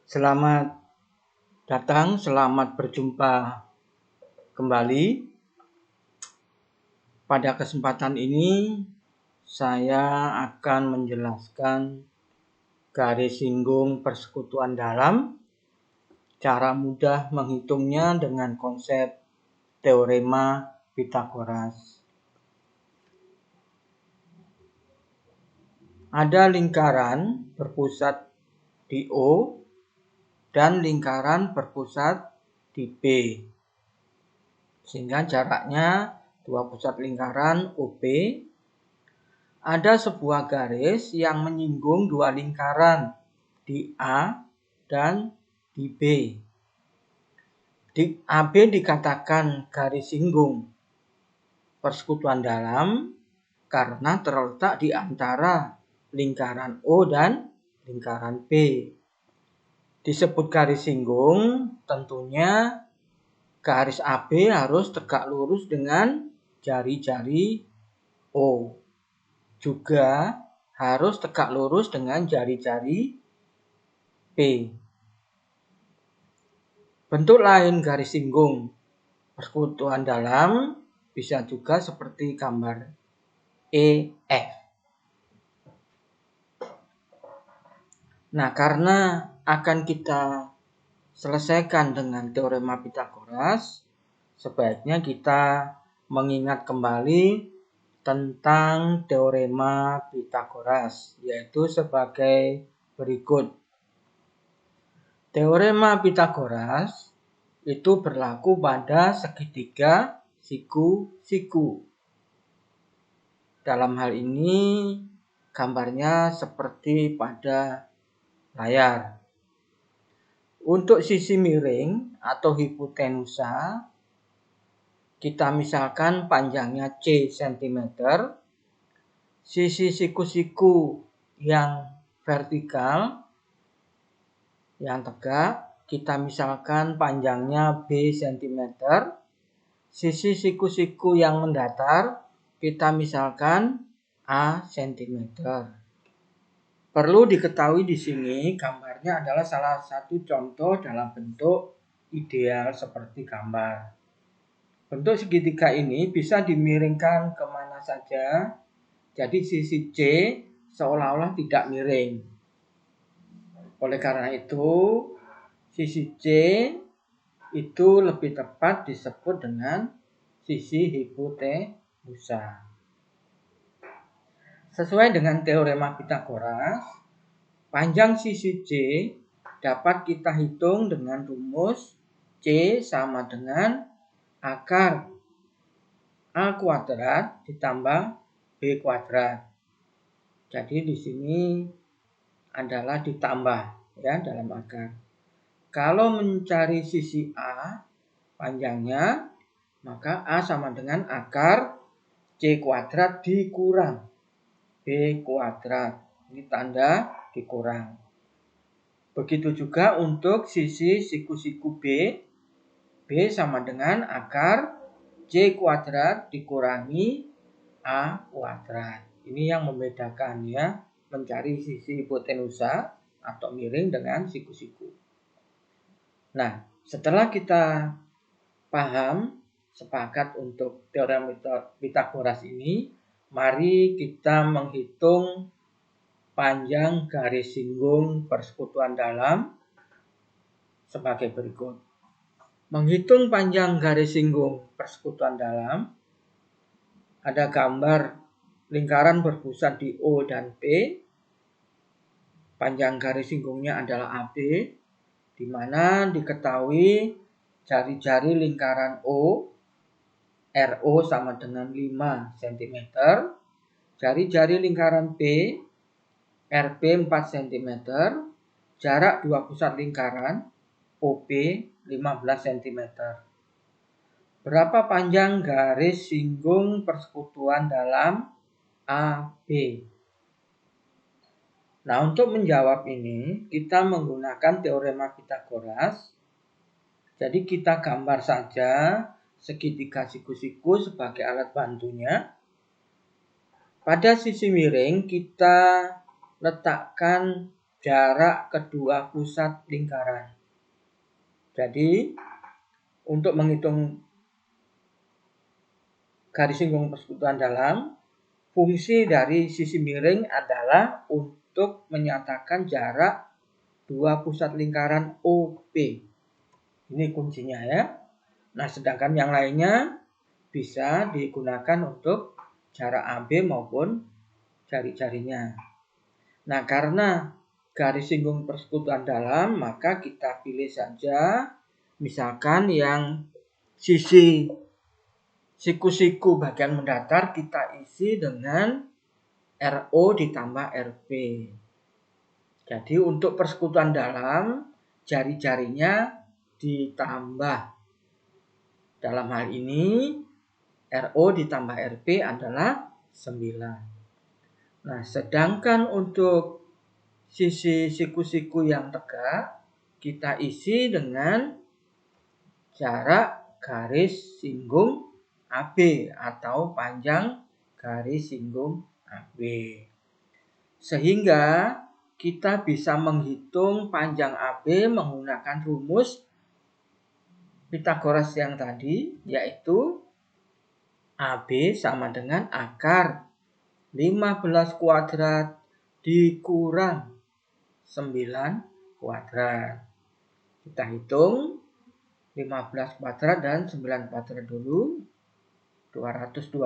Selamat datang, selamat berjumpa kembali. Pada kesempatan ini, saya akan menjelaskan garis singgung persekutuan dalam, cara mudah menghitungnya dengan konsep teorema Pythagoras. Ada lingkaran berpusat di O dan lingkaran berpusat di B, sehingga jaraknya dua pusat lingkaran OB. Ada sebuah garis yang menyinggung dua lingkaran di A dan di B. Di AB dikatakan garis singgung persekutuan dalam karena terletak di antara lingkaran O dan lingkaran B. Disebut garis singgung, tentunya garis AB harus tegak lurus dengan jari-jari O. Juga harus tegak lurus dengan jari-jari P. Bentuk lain garis singgung persekutuan dalam bisa juga seperti gambar EF. Nah, karena akan kita selesaikan dengan teorema Pythagoras, sebaiknya kita mengingat kembali tentang teorema Pythagoras, yaitu sebagai berikut. Teorema Pythagoras itu berlaku pada segitiga siku-siku. Dalam hal ini gambarnya seperti pada layar. Untuk sisi miring atau hipotenusa, kita misalkan panjangnya C cm. Sisi siku-siku yang vertikal, yang tegak, kita misalkan panjangnya B cm. Sisi siku-siku yang mendatar, kita misalkan A cm. Perlu diketahui di sini gambarnya adalah salah satu contoh dalam bentuk ideal seperti gambar. Bentuk segitiga ini bisa dimiringkan kemana saja, jadi sisi C seolah-olah tidak miring. Oleh karena itu, sisi C itu lebih tepat disebut dengan sisi hipotenusa. Sesuai dengan teorema Pythagoras, panjang sisi C dapat kita hitung dengan rumus C sama dengan akar A kuadrat ditambah B kuadrat. Jadi di sini adalah ditambah ya dalam akar. Kalau mencari sisi A panjangnya, maka A sama dengan akar C kuadrat dikurang B kuadrat. Ini tanda dikurang. Begitu juga untuk sisi siku-siku B. B sama dengan akar C kuadrat dikurangi A kuadrat. Ini yang membedakan ya, mencari sisi hipotenusa atau miring dengan siku-siku. Nah, setelah kita paham, sepakat untuk teorema Pythagoras ini, mari kita menghitung panjang garis singgung persekutuan dalam sebagai berikut. Menghitung panjang garis singgung persekutuan dalam, ada gambar lingkaran berpusat di O dan P. Panjang garis singgungnya adalah AB, di mana diketahui jari-jari lingkaran O, RO sama dengan 5 cm. Jari-jari lingkaran P, RP 4 cm. Jarak dua pusat lingkaran OP 15 cm. Berapa panjang garis singgung persekutuan dalam AB? Nah, untuk menjawab ini, kita menggunakan teorema Pythagoras. Jadi kita gambar saja segitiga siku-siku sebagai alat bantunya. Pada sisi miring kita letakkan jarak kedua pusat lingkaran. Jadi untuk menghitung garis singgung persekutuan dalam, fungsi dari sisi miring adalah untuk menyatakan jarak dua pusat lingkaran OP. Ini kuncinya ya. Nah, sedangkan yang lainnya bisa digunakan untuk jarak AB maupun jari-jarinya. Nah, karena garis singgung persekutuan dalam, maka kita pilih saja misalkan yang sisi siku-siku bagian mendatar kita isi dengan RO ditambah RP. Jadi untuk persekutuan dalam, jari-jarinya ditambah. Dalam hal ini, RO ditambah RP adalah 9. Nah, sedangkan untuk sisi siku-siku yang tegak, kita isi dengan jarak garis singgung AB atau panjang garis singgung AB. Sehingga kita bisa menghitung panjang AB menggunakan rumus Pythagoras yang tadi, yaitu AB sama dengan akar 15 kuadrat dikurang 9 kuadrat. Kita hitung 15 kuadrat dan 9 kuadrat dulu. 225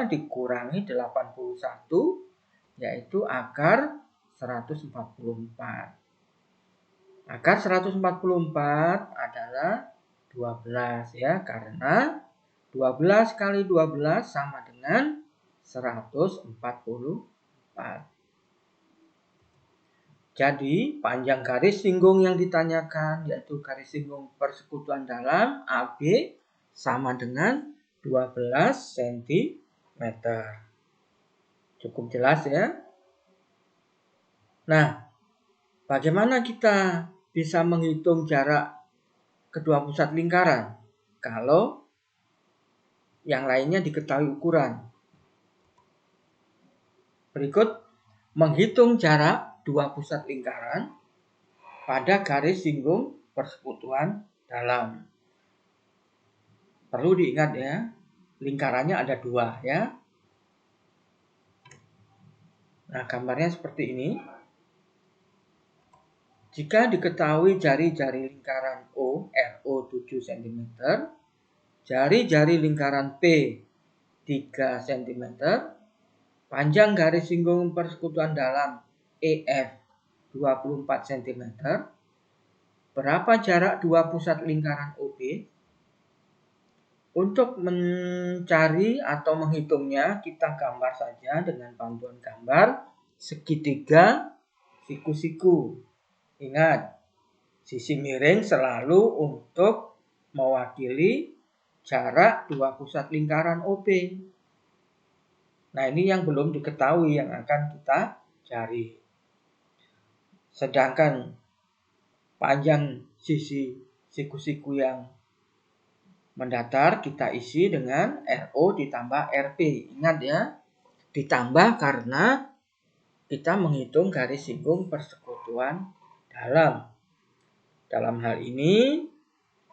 dikurangi 81 yaitu akar 144. Akar 144 adalah 12 ya, karena 12 kali 12 sama dengan 144. Jadi panjang garis singgung yang ditanyakan yaitu garis singgung persekutuan dalam AB sama dengan 12 cm. Cukup jelas ya. Nah, bagaimana kita bisa menghitung jarak kedua pusat lingkaran kalau yang lainnya diketahui ukuran? Berikut menghitung jarak dua pusat lingkaran pada garis singgung persekutuan dalam. Perlu diingat ya, lingkarannya ada dua ya. Nah, gambarnya seperti ini. Jika diketahui jari-jari lingkaran O, RO 7 cm, jari-jari lingkaran P 3 cm, panjang garis singgung persekutuan dalam EF 24 cm, berapa jarak dua pusat lingkaran OB? Untuk mencari atau menghitungnya, kita gambar saja dengan bantuan gambar segitiga siku-siku. Ingat, sisi miring selalu untuk mewakili jarak dua pusat lingkaran OB. Nah, ini yang belum diketahui yang akan kita cari. Sedangkan panjang sisi siku-siku yang mendatar kita isi dengan RO ditambah RP. Ingat ya, ditambah karena kita menghitung garis singgung persekutuan dalam. Dalam hal ini,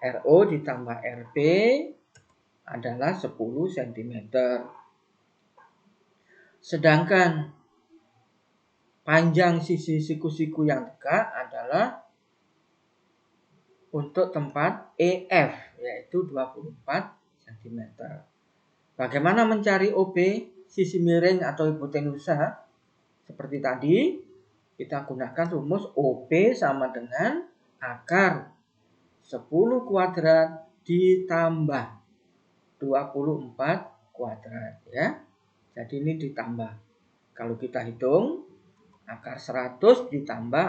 RO ditambah RP adalah 10 cm. Sedangkan panjang sisi siku-siku yang tegak adalah untuk tempat EF, yaitu 24 cm. Bagaimana mencari OB, sisi miring atau hipotenusa? Seperti tadi, kita gunakan rumus OP sama dengan akar 10 kuadrat ditambah 24 kuadrat ya. Jadi ini ditambah. Kalau kita hitung akar 100 ditambah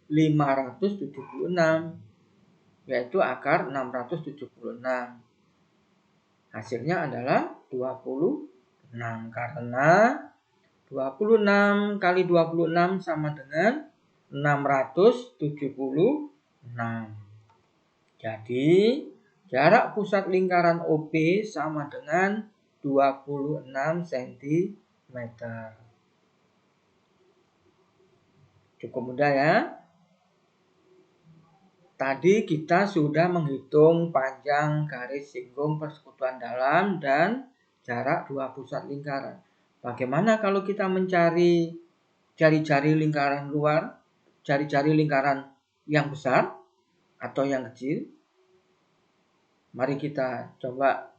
576 yaitu akar 676. Hasilnya adalah 26 karena 26 kali 26 sama dengan 676. Jadi jarak pusat lingkaran OP sama dengan 26 cm. Cukup mudah ya. Tadi kita sudah menghitung panjang garis singgung persekutuan dalam dan jarak dua pusat lingkaran. Bagaimana kalau kita mencari jari-jari lingkaran luar, jari-jari lingkaran yang besar atau yang kecil? Mari kita coba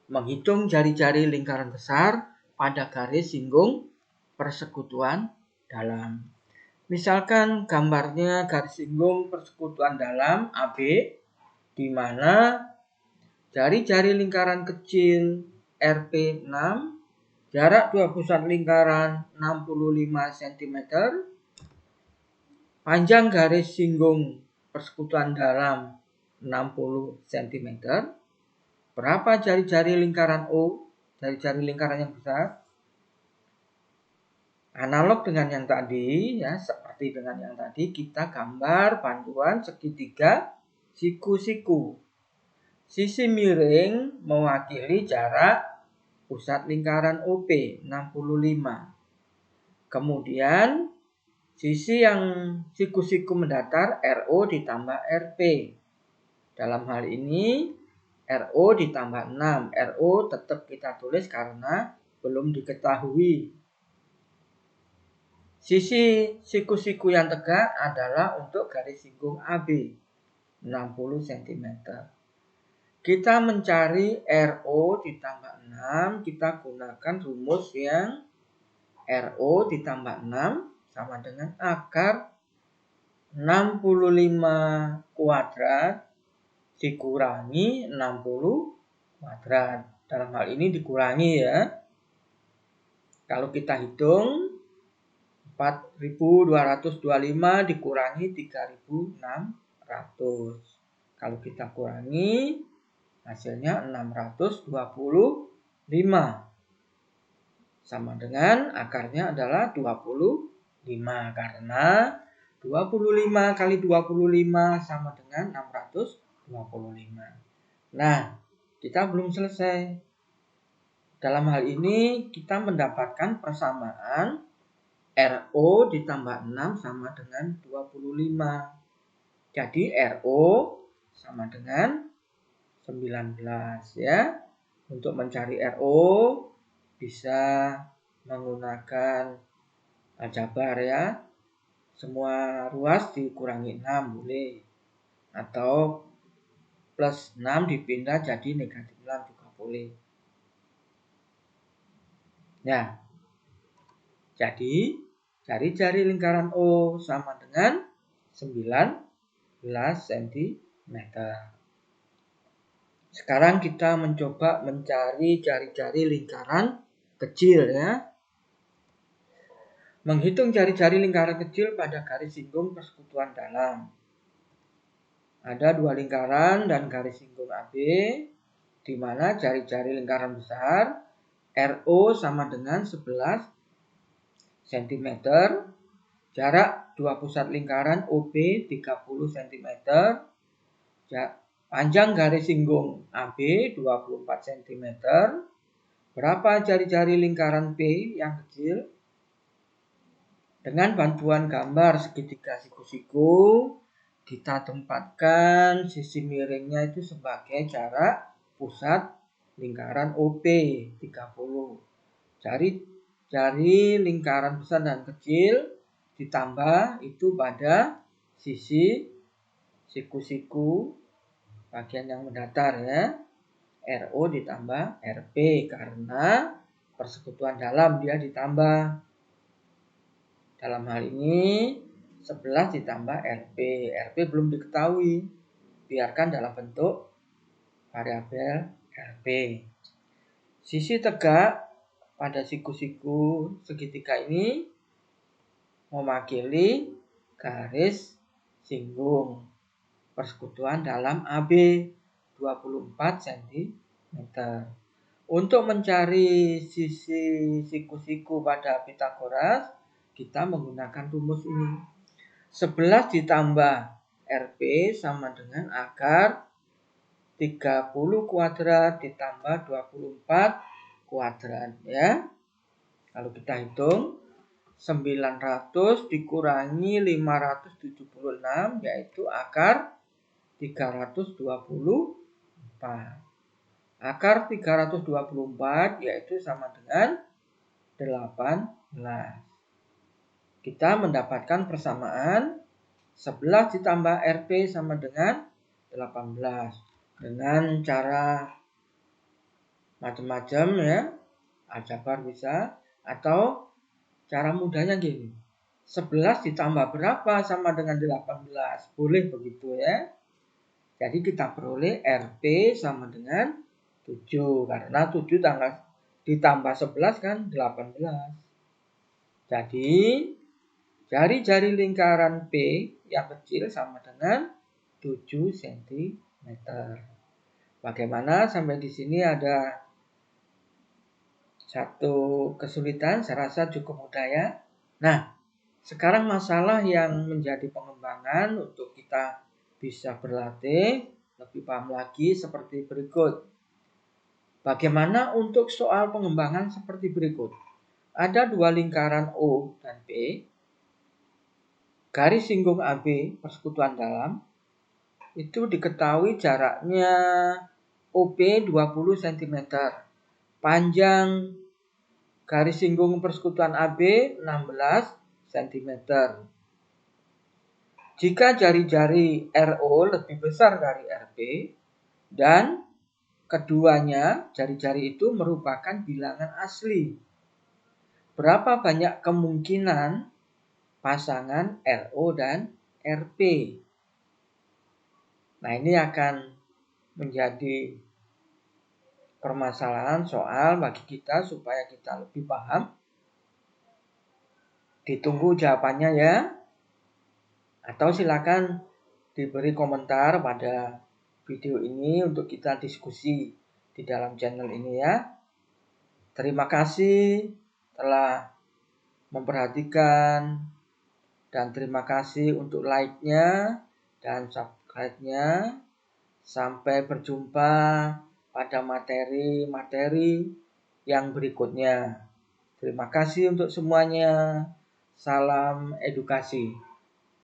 menghitung jari-jari lingkaran besar pada garis singgung persekutuan dalam. Misalkan gambarnya garis singgung persekutuan dalam AB, di mana jari-jari lingkaran kecil RP6, jarak dua pusat lingkaran 65 cm, panjang garis singgung persekutuan dalam 60 cm. Berapa jari-jari lingkaran O, jari-jari lingkaran yang besar? Analog dengan yang tadi, ya, seperti dengan yang tadi, kita gambar bantuan segitiga siku-siku. Sisi miring mewakili jarak pusat lingkaran OP 65. Kemudian sisi yang siku-siku mendatar RO ditambah RP. Dalam hal ini RO ditambah 6. RO tetap kita tulis karena belum diketahui. Sisi siku-siku yang tegak adalah untuk garis singgung AB 60 cm. Kita mencari RO ditambah 6, kita gunakan rumus yang RO ditambah 6 sama dengan akar 65 kuadrat dikurangi 60 kuadrat. Dalam hal ini dikurangi ya. Kalau kita hitung 4.225 dikurangi 3.600. Kalau kita kurangi hasilnya 625. Sama dengan akarnya adalah 25 karena 25 kali 25 sama dengan 625. Nah, kita belum selesai. Dalam hal ini kita mendapatkan persamaan RO ditambah 6 sama dengan 25. Jadi RO sama dengan 19 ya. Untuk mencari RO bisa menggunakan aljabar ya. Semua ruas dikurangi 6 boleh. Atau plus 6 dipindah jadi negatif 6 juga boleh. Ya. Jadi jari-jari lingkaran O sama dengan 19 cm. Sekarang kita mencoba mencari jari-jari lingkaran kecil ya. Menghitung jari-jari lingkaran kecil pada garis singgung persekutuan dalam. Ada dua lingkaran dan garis singgung AB, di mana jari-jari lingkaran besar RO sama dengan 11 cm, jarak dua pusat lingkaran OB 30 cm, panjang garis singgung AB 24 cm. Berapa jari-jari lingkaran P yang kecil? Dengan bantuan gambar segitiga siku-siku, kita tempatkan sisi miringnya itu sebagai jarak pusat lingkaran OP 30. Jari lingkaran besar dan kecil ditambah itu pada sisi siku-siku bagian yang mendatar ya. RO ditambah RP karena persekutuan dalam dia ditambah. Dalam hal ini 11 ditambah RP. RP belum diketahui. Biarkan dalam bentuk variabel RP. Sisi tegak pada siku-siku segitiga ini mewakili garis singgung persekutuan dalam AB 24 cm. Untuk mencari sisi siku-siku pada Pitagoras, kita menggunakan rumus ini. 11 ditambah RP sama dengan akar 30 kuadrat ditambah 24 kuadrat ya. Kalau kita hitung 900 dikurangi 576 yaitu akar 324. Akar 324 yaitu sama dengan 18. Kita mendapatkan persamaan 11 ditambah RP sama dengan 18. Dengan cara macam-macam ya, aljabar bisa, atau cara mudahnya gini. 11 ditambah berapa sama dengan 18. Boleh begitu ya. Jadi kita peroleh RP sama dengan 7. Karena 7 ditambah 11 kan 18. Jadi jari-jari lingkaran P yang kecil sama dengan 7 cm. Bagaimana sampai di sini ada satu kesulitan, saya rasa cukup mudah ya. Nah, sekarang masalah yang menjadi pengembangan untuk kita bisa berlatih lebih paham lagi seperti berikut. Bagaimana untuk soal pengembangan seperti berikut? Ada dua lingkaran O dan P, garis singgung AB persekutuan dalam, itu diketahui jaraknya OP 20 cm, panjang garis singgung persekutuan AB 16 cm. Jika jari-jari RO lebih besar dari RP dan keduanya jari-jari itu merupakan bilangan asli, berapa banyak kemungkinan pasangan RO dan RP? Nah, ini akan menjadi permasalahan soal bagi kita supaya kita lebih paham. Ditunggu jawabannya ya. Atau silakan diberi komentar pada video ini untuk kita diskusi di dalam channel ini ya. Terima kasih telah memperhatikan dan terima kasih untuk like-nya dan subscribe-nya. Sampai berjumpa pada materi-materi yang berikutnya. Terima kasih untuk semuanya. Salam edukasi.